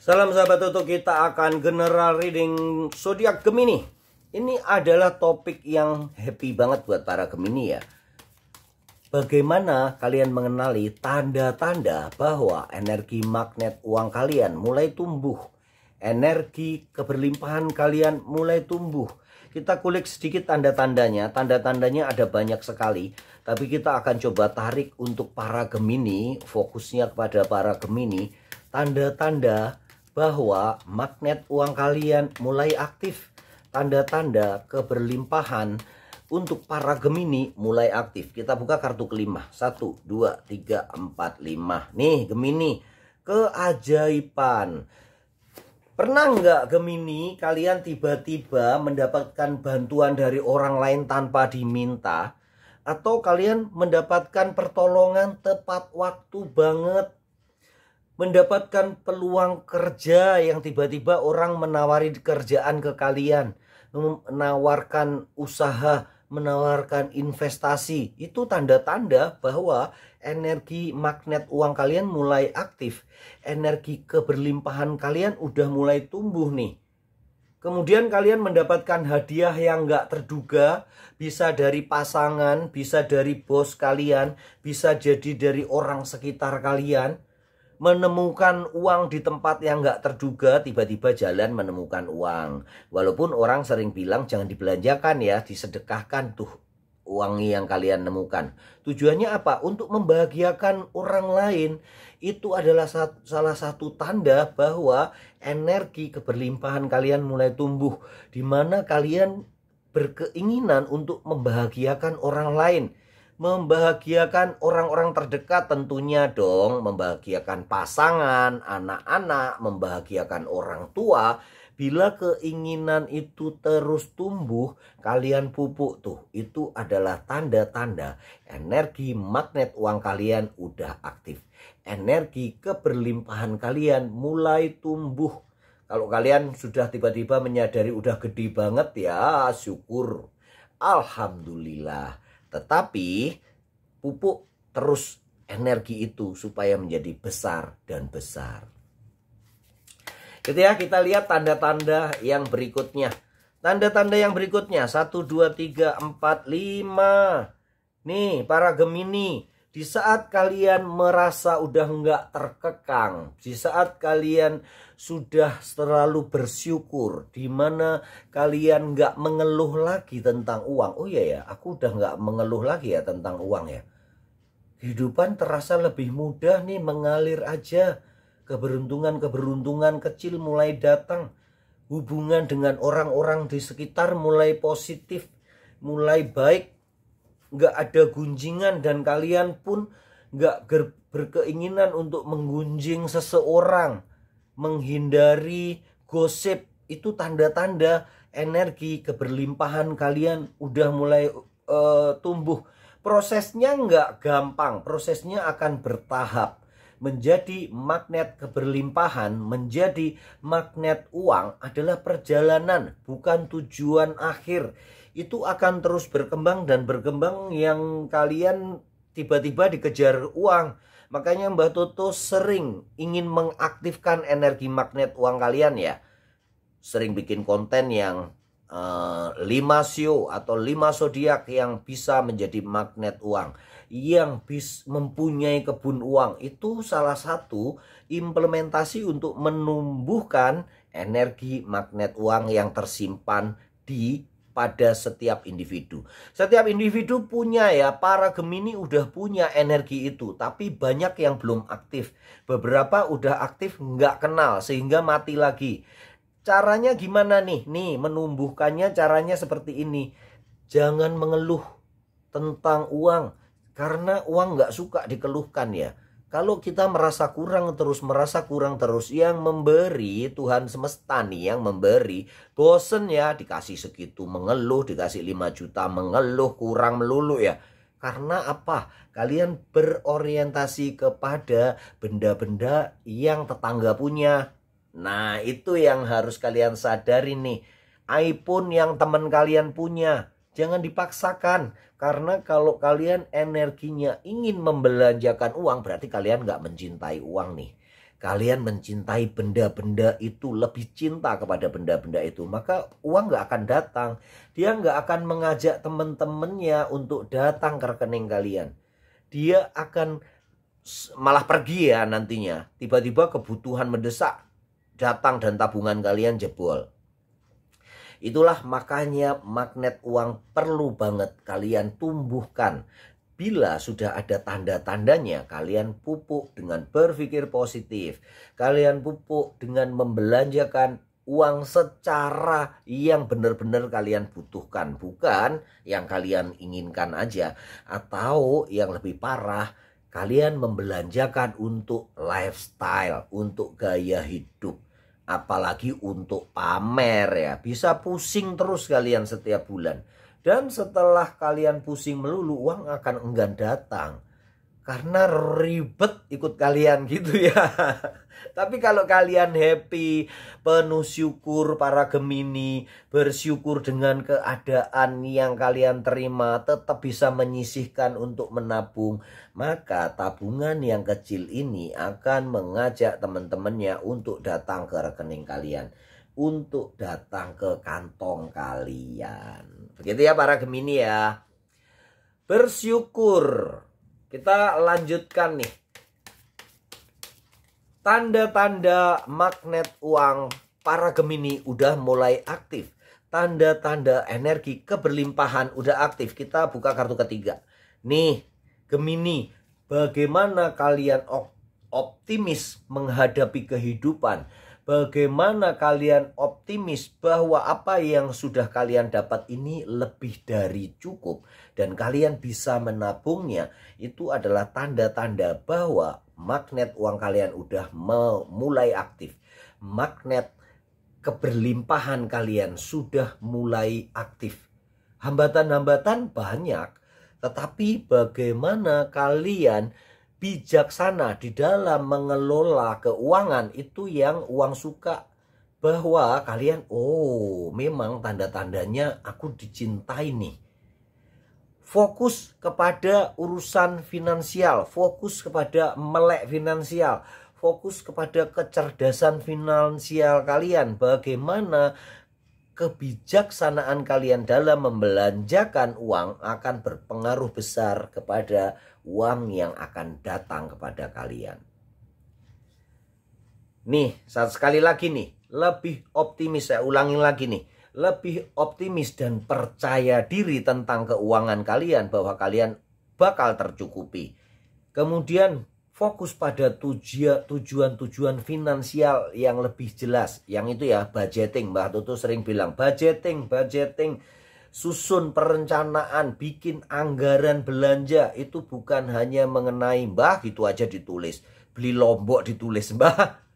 Salam sahabat Toto, kita akan general reading zodiak Gemini. Ini adalah topik yang happy banget buat para Gemini ya. Bagaimana kalian mengenali tanda-tanda bahwa energi magnet uang kalian mulai tumbuh, energi keberlimpahan kalian mulai tumbuh. Kita kulik sedikit tanda-tandanya. Tanda-tandanya ada banyak sekali, tapi kita akan coba tarik untuk para Gemini, fokusnya kepada para Gemini. Tanda-tanda bahwa magnet uang kalian mulai aktif, tanda-tanda keberlimpahan untuk para Gemini mulai aktif. Kita buka kartu kelima. 1, 2, 3, 4, 5. Nih Gemini, keajaiban. Pernah nggak Gemini kalian tiba-tiba mendapatkan bantuan dari orang lain tanpa diminta? Atau kalian mendapatkan pertolongan tepat waktu banget? Mendapatkan peluang kerja yang tiba-tiba orang menawari kerjaan ke kalian, menawarkan usaha, menawarkan investasi. Itu tanda-tanda bahwa energi magnet uang kalian mulai aktif. Energi keberlimpahan kalian udah mulai tumbuh nih. Kemudian kalian mendapatkan hadiah yang nggak terduga. Bisa dari pasangan, bisa dari bos kalian, bisa jadi dari orang sekitar kalian. Menemukan uang di tempat yang nggak terduga, tiba-tiba jalan menemukan uang. Walaupun orang sering bilang jangan dibelanjakan ya, disedekahkan tuh uang yang kalian nemukan. Tujuannya apa? Untuk membahagiakan orang lain. Itu adalah salah satu tanda bahwa energi keberlimpahan kalian mulai tumbuh. Dimana kalian berkeinginan untuk membahagiakan orang lain. Membahagiakan orang-orang terdekat tentunya dong, membahagiakan pasangan, anak-anak, membahagiakan orang tua. Bila keinginan itu terus tumbuh, kalian pupuk tuh. Itu adalah tanda-tanda energi magnet uang kalian udah aktif. Energi keberlimpahan kalian mulai tumbuh. Kalau kalian sudah tiba-tiba menyadari udah gede banget ya, syukur. Alhamdulillah. Tetapi pupuk terus energi itu supaya menjadi besar dan besar. Gitu ya, kita lihat tanda-tanda yang berikutnya. Tanda-tanda yang berikutnya 1, 2, 3, 4, 5. Nih para Gemini, di saat kalian merasa udah nggak terkekang, di saat kalian sudah terlalu bersyukur, di mana kalian nggak mengeluh lagi tentang uang. Oh iya ya, aku udah nggak mengeluh lagi ya tentang uang ya. Kehidupan terasa lebih mudah nih, mengalir aja. Keberuntungan-keberuntungan kecil mulai datang. Hubungan dengan orang-orang di sekitar mulai positif, mulai baik. Nggak ada gunjingan dan kalian pun nggak berkeinginan untuk menggunjing seseorang. Menghindari gosip. Itu tanda-tanda energi keberlimpahan kalian udah mulai tumbuh. Prosesnya nggak gampang, prosesnya akan bertahap. Menjadi magnet keberlimpahan, menjadi magnet uang adalah perjalanan, bukan tujuan akhir. Itu akan terus berkembang dan berkembang yang kalian tiba-tiba dikejar uang. Makanya Mbak Toto sering ingin mengaktifkan energi magnet uang kalian ya. Sering bikin konten yang 5 show atau 5 zodiak yang bisa menjadi magnet uang, yang bisa mempunyai kebun uang. Itu salah satu implementasi untuk menumbuhkan energi magnet uang yang tersimpan pada setiap individu. Setiap individu punya ya, para Gemini udah punya energi itu, tapi banyak yang belum aktif. Beberapa udah aktif nggak kenal sehingga mati lagi. Caranya gimana nih? Nih menumbuhkannya caranya seperti ini. Jangan mengeluh tentang uang. Karena uang nggak suka dikeluhkan ya. Kalau kita merasa kurang terus, yang memberi Tuhan semesta nih yang memberi. Bosen ya, dikasih segitu mengeluh, dikasih 5 juta mengeluh, kurang melulu ya. Karena apa? Kalian berorientasi kepada benda-benda yang tetangga punya. Nah itu yang harus kalian sadari nih. iPhone yang teman kalian punya, jangan dipaksakan. Karena kalau kalian energinya ingin membelanjakan uang, berarti kalian nggak mencintai uang nih. kalian mencintai benda-benda itu, lebih cinta kepada benda-benda itu, maka uang nggak akan datang. Dia nggak akan mengajak teman-temannya untuk datang ke rekening kalian. Dia akan malah pergi ya nantinya. Tiba-tiba kebutuhan mendesak datang dan tabungan kalian jebol. Itulah makanya magnet uang perlu banget kalian tumbuhkan. Bila sudah ada tanda-tandanya, kalian pupuk dengan berpikir positif. Kalian pupuk dengan membelanjakan uang secara yang benar-benar kalian butuhkan. Bukan yang kalian inginkan aja. Atau yang lebih parah, kalian membelanjakan untuk lifestyle, untuk gaya hidup. Apalagi untuk pamer ya. Bisa pusing terus kalian setiap bulan. Dan setelah kalian pusing melulu, uang akan enggan datang. Karena ribet ikut kalian gitu ya. Tapi kalau kalian happy, penuh syukur para Gemini, bersyukur dengan keadaan yang kalian terima, tetap bisa menyisihkan untuk menabung, maka tabungan yang kecil ini akan mengajak teman-temannya untuk datang ke rekening kalian, untuk datang ke kantong kalian. Begitu ya para Gemini ya. Bersyukur. Kita lanjutkan nih. Tanda-tanda magnet uang para Gemini udah mulai aktif. Tanda-tanda energi keberlimpahan udah aktif. Kita buka kartu ketiga. Nih, Gemini, bagaimana kalian optimis menghadapi kehidupan? Bagaimana kalian optimis bahwa apa yang sudah kalian dapat ini lebih dari cukup dan kalian bisa menabungnya? Itu adalah tanda-tanda bahwa magnet uang kalian udah mulai aktif. Magnet keberlimpahan kalian sudah mulai aktif. Hambatan-hambatan banyak, tetapi bagaimana kalian bijaksana di dalam mengelola keuangan, itu yang uang suka. Bahwa kalian, oh memang tanda-tandanya aku dicintai nih. Fokus kepada urusan finansial, fokus kepada melek finansial, fokus kepada kecerdasan finansial kalian. Bagaimana kebijaksanaan kalian dalam membelanjakan uang akan berpengaruh besar kepada uang yang akan datang kepada kalian. Nih, sekali lagi nih, lebih optimis, saya ulangi lagi nih. Lebih optimis dan percaya diri tentang keuangan kalian bahwa kalian bakal tercukupi. Kemudian fokus pada tujuan-tujuan finansial yang lebih jelas. Yang itu ya budgeting. Mbak Tutu sering bilang budgeting. Susun perencanaan, bikin anggaran belanja. Itu bukan hanya mengenai Mbah gitu aja ditulis. Beli lombok ditulis Mbah.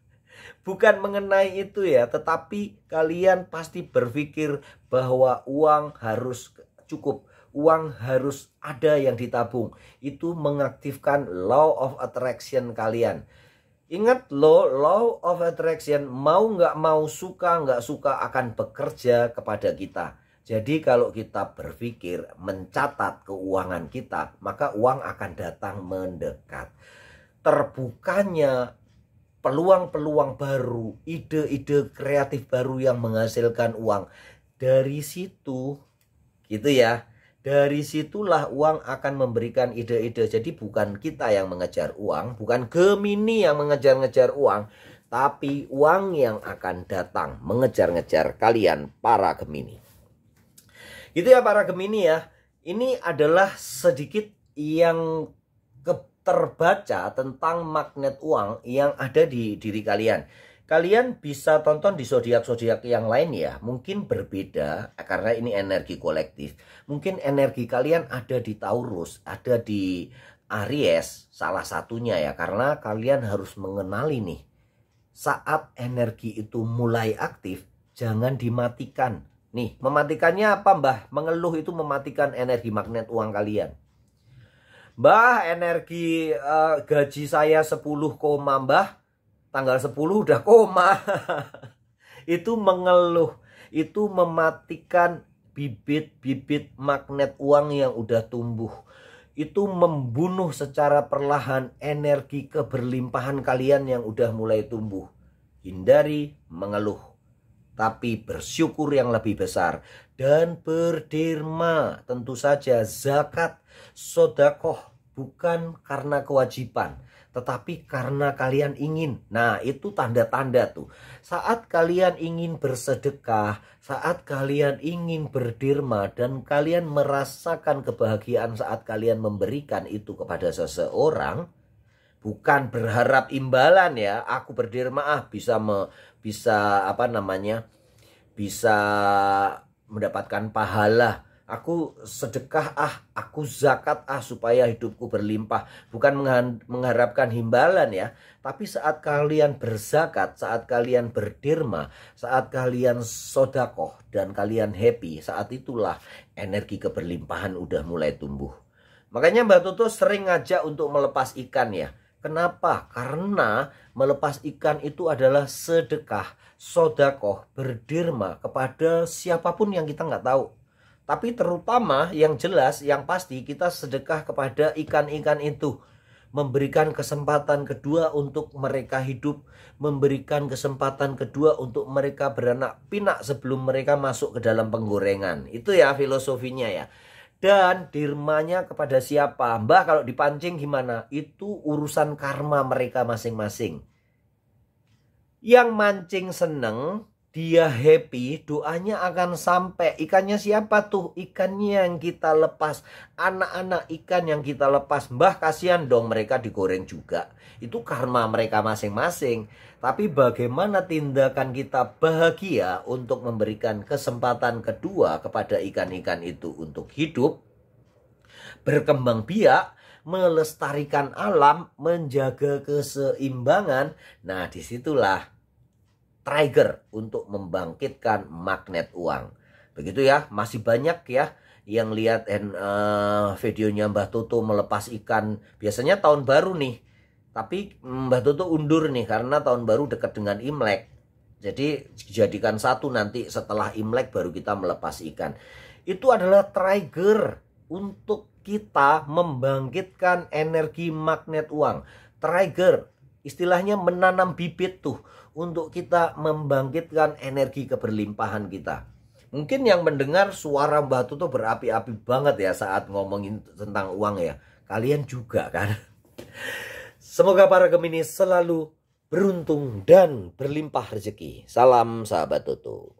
Bukan mengenai itu ya. Tetapi kalian pasti berpikir bahwa uang harus cukup. Uang harus ada yang ditabung. Itu mengaktifkan law of attraction kalian. Ingat law of attraction, mau nggak mau, suka nggak suka akan bekerja kepada kita. Jadi kalau kita berpikir mencatat keuangan kita, maka uang akan datang mendekat. Terbukanya peluang-peluang baru, ide-ide kreatif baru yang menghasilkan uang. Dari situ, gitu ya. Dari situlah uang akan memberikan ide-ide. Jadi bukan kita yang mengejar uang, bukan Gemini yang mengejar-ngejar uang, tapi uang yang akan datang mengejar-ngejar kalian para Gemini. Gitu ya para Gemini ya. Ini adalah sedikit yang terbaca tentang magnet uang yang ada di diri kalian. Kalian bisa tonton di zodiak-zodiak yang lain ya. Mungkin berbeda karena ini energi kolektif. Mungkin energi kalian ada di Taurus, ada di Aries, salah satunya ya. Karena kalian harus mengenali nih. Saat energi itu mulai aktif, jangan dimatikan. Nih, mematikannya apa Mbah? Mengeluh itu mematikan energi magnet uang kalian. Mbah, energi gaji saya 10 koma Mbah. Tanggal 10 udah koma. Itu mengeluh. Itu mematikan bibit-bibit magnet uang yang udah tumbuh. itu membunuh secara perlahan energi keberlimpahan kalian yang udah mulai tumbuh. Hindari mengeluh, tapi bersyukur yang lebih besar dan berderma. Tentu saja zakat, sodakoh bukan karena kewajiban, tetapi karena kalian ingin. Nah, itu tanda-tanda tuh. Saat kalian ingin bersedekah, saat kalian ingin berderma, dan kalian merasakan kebahagiaan saat kalian memberikan itu kepada seseorang, bukan berharap imbalan ya. Aku berderma bisa apa namanya? Bisa mendapatkan pahala. Aku sedekah aku zakat supaya hidupku berlimpah. Bukan mengharapkan imbalan ya. Tapi saat kalian berzakat, saat kalian berderma, saat kalian sodakoh dan kalian happy, saat itulah energi keberlimpahan udah mulai tumbuh. Makanya Mbak Tutu sering ngajak untuk melepas ikan ya. Kenapa? Karena melepas ikan itu adalah sedekah, sodakoh, berderma kepada siapapun yang kita nggak tahu. Tapi terutama yang jelas, yang pasti kita sedekah kepada ikan-ikan itu. Memberikan kesempatan kedua untuk mereka hidup. Memberikan kesempatan kedua untuk mereka beranak pinak sebelum mereka masuk ke dalam penggorengan. Itu ya filosofinya ya. Dan dermanya kepada siapa? Mbah kalau dipancing gimana? Itu urusan karma mereka masing-masing. Yang mancing seneng, dia happy, doanya akan sampai. Ikannya siapa tuh? Ikannya yang kita lepas. Anak-anak ikan yang kita lepas. Mbah kasihan dong mereka digoreng juga. Itu karma mereka masing-masing. Tapi bagaimana tindakan kita bahagia untuk memberikan kesempatan kedua kepada ikan-ikan itu untuk hidup, berkembang biak, melestarikan alam, menjaga keseimbangan. Nah, disitulah trigger untuk membangkitkan magnet uang. Begitu ya, masih banyak ya yang lihat videonya Mbah Tutu melepas ikan. Biasanya tahun baru nih. Tapi Mbah Tutu undur nih karena tahun baru dekat dengan Imlek. Jadi jadikan satu nanti setelah Imlek baru kita melepas ikan. Itu adalah trigger untuk kita membangkitkan energi magnet uang. Trigger, istilahnya menanam bibit tuh untuk kita membangkitkan energi keberlimpahan kita. Mungkin yang mendengar suara Mbah Tutu berapi-api banget ya saat ngomongin tentang uang ya. Kalian juga kan? Semoga para Gemini selalu beruntung dan berlimpah rezeki. Salam sahabat Tutu.